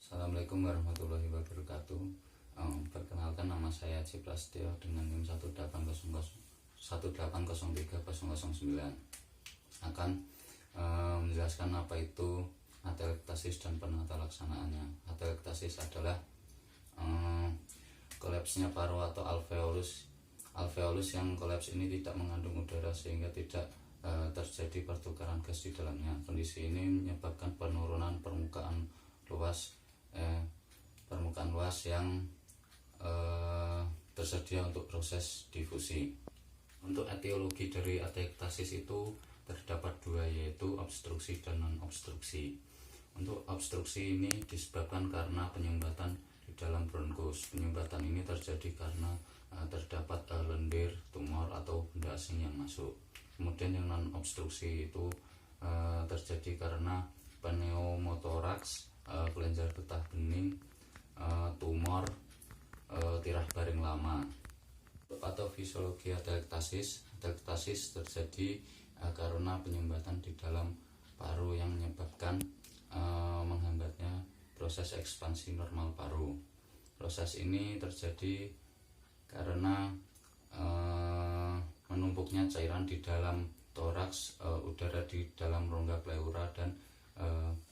Assalamualaikum warahmatullahi wabarakatuh. Perkenalkan, nama saya Haji Prasetyo dengan NIM 180030009. Akan menjelaskan apa itu atelektasis dan penata laksanaannya. Atelektasis adalah kolapsnya paru atau alveolus yang kolaps ini tidak mengandung udara sehingga tidak terjadi pertukaran gas di dalamnya. Kondisi ini menyebabkan penurunan permukaan luas yang tersedia untuk proses difusi. Untuk etiologi dari atelektasis itu terdapat dua, yaitu obstruksi dan non obstruksi. Untuk obstruksi ini disebabkan karena penyumbatan di dalam bronkus. Penyumbatan ini terjadi karena terdapat lendir, tumor atau benda asing yang masuk. Kemudian yang non obstruksi itu terjadi karena pneumotoraks, kelenjar getah bening, tumor, tirah baring lama. Patofisiologi atelektasis terjadi karena penyumbatan di dalam paru yang menyebabkan menghambatnya proses ekspansi normal paru. Proses ini terjadi karena menumpuknya cairan di dalam toraks, udara di dalam rongga pleura, dan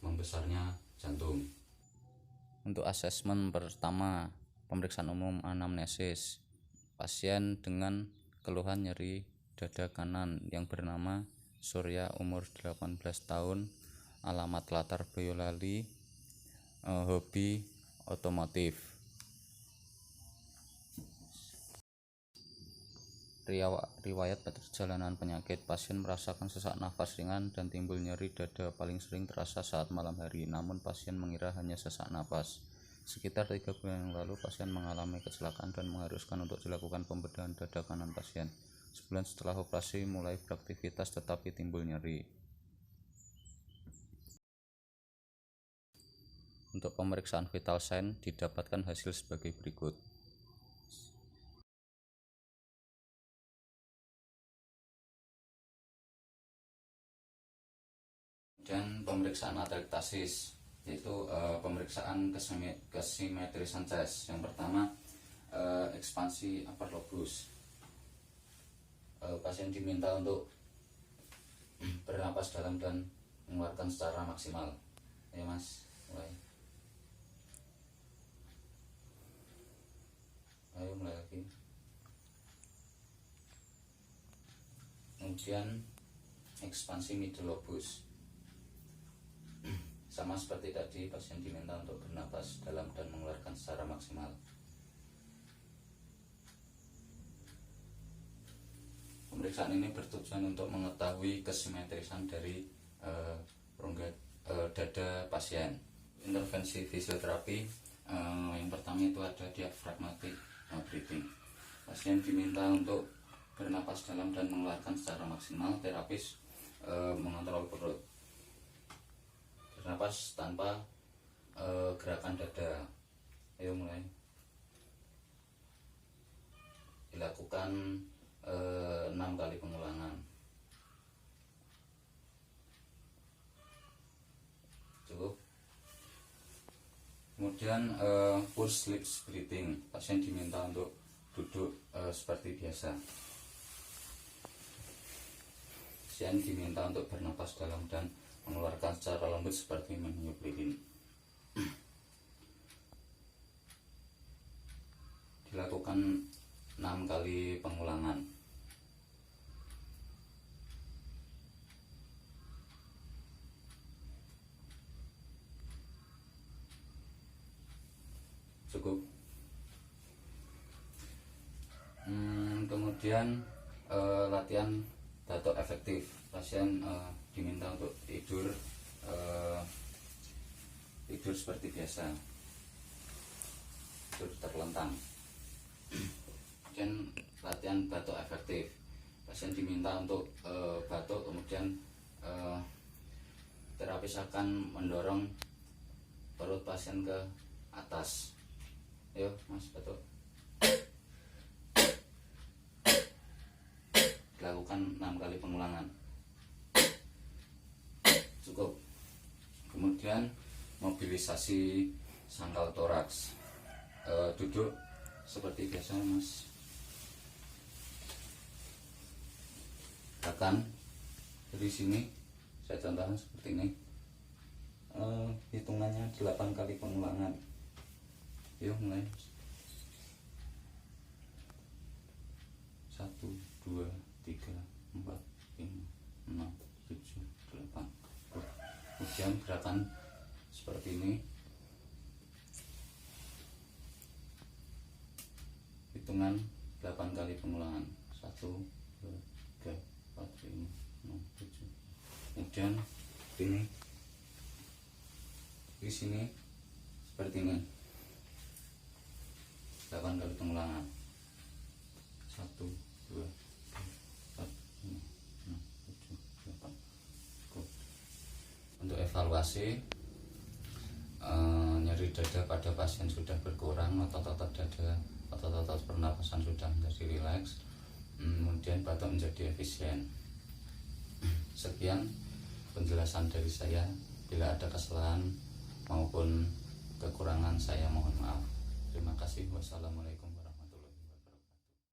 membesarnya jantung. Untuk asesmen pertama, pemeriksaan umum anamnesis. Pasien dengan keluhan nyeri dada kanan yang bernama Surya, umur 18 tahun, alamat latar Boyolali, hobi otomotif. Riwayat perjalanan penyakit: pasien merasakan sesak nafas ringan dan timbul nyeri dada, paling sering terasa saat malam hari, namun pasien mengira hanya sesak nafas. Sekitar 3 bulan yang lalu pasien mengalami kecelakaan dan mengharuskan untuk dilakukan pembedahan dada kanan pasien. Sebulan setelah operasi mulai beraktivitas tetapi timbul nyeri. Untuk pemeriksaan vital sign didapatkan hasil sebagai berikut. Dan pemeriksaan atelektasis, yaitu pemeriksaan kesimetrisan chest. Yang pertama, ekspansi upper lobus. Pasien diminta untuk bernapas dalam dan mengeluarkan secara maksimal. Ya mas, mulai. Ayo mulai lagi. Kemudian ekspansi middle lobus. Sama seperti tadi, pasien diminta untuk bernapas dalam dan mengeluarkan secara maksimal. Pemeriksaan ini bertujuan untuk mengetahui kesimetrisan dari rongga dada pasien. Intervensi fisioterapi, yang pertama itu ada diaphragmatic breathing. Pasien diminta untuk bernapas dalam dan mengeluarkan secara maksimal. Terapis mengontrol perut. Bernapas tanpa gerakan dada. Ayo mulai. Dilakukan 6 kali pengulangan. Cukup. Kemudian push lips breathing. Pasien diminta untuk duduk seperti biasa. Pasien diminta untuk bernapas dalam dan mengeluarkan secara lembut seperti meniup lilin. Dilakukan 6 kali pengulangan. Cukup. Kemudian latihan batuk efektif. Pasien diminta untuk tidur seperti biasa, tidur terlentang. Kemudian latihan batuk efektif. Pasien diminta untuk batuk, kemudian terapis akan mendorong perut pasien ke atas. Ayo mas, batuk. Dilakukan 6 kali pengulangan. Cukup. Kemudian mobilisasi sangkal toraks. Duduk seperti biasa Mas. Gerakan dari sini saya contohkan seperti ini. Hitungannya 8 kali pengulangan. Yuk mulai. 1, 2, 3, 4, 5, 6, 7, 8. Kemudian gerakan seperti ini. Hitungan 8 kali pengulangan. 1, 2, 3, 4, 5, 6, 7. Kemudian ini di sini seperti ini. 8 kali pengulangan. 1, 2, 3, 4, 5, 6, 7, 8. Untuk evaluasi, nyeri dada pada pasien sudah berkurang, otot-otot dada, otot-otot pernapasan sudah menjadi rileks, kemudian batuk menjadi efisien. Sekian penjelasan dari saya. Bila ada kesalahan maupun kekurangan, saya mohon maaf. Terima kasih. Wassalamualaikum.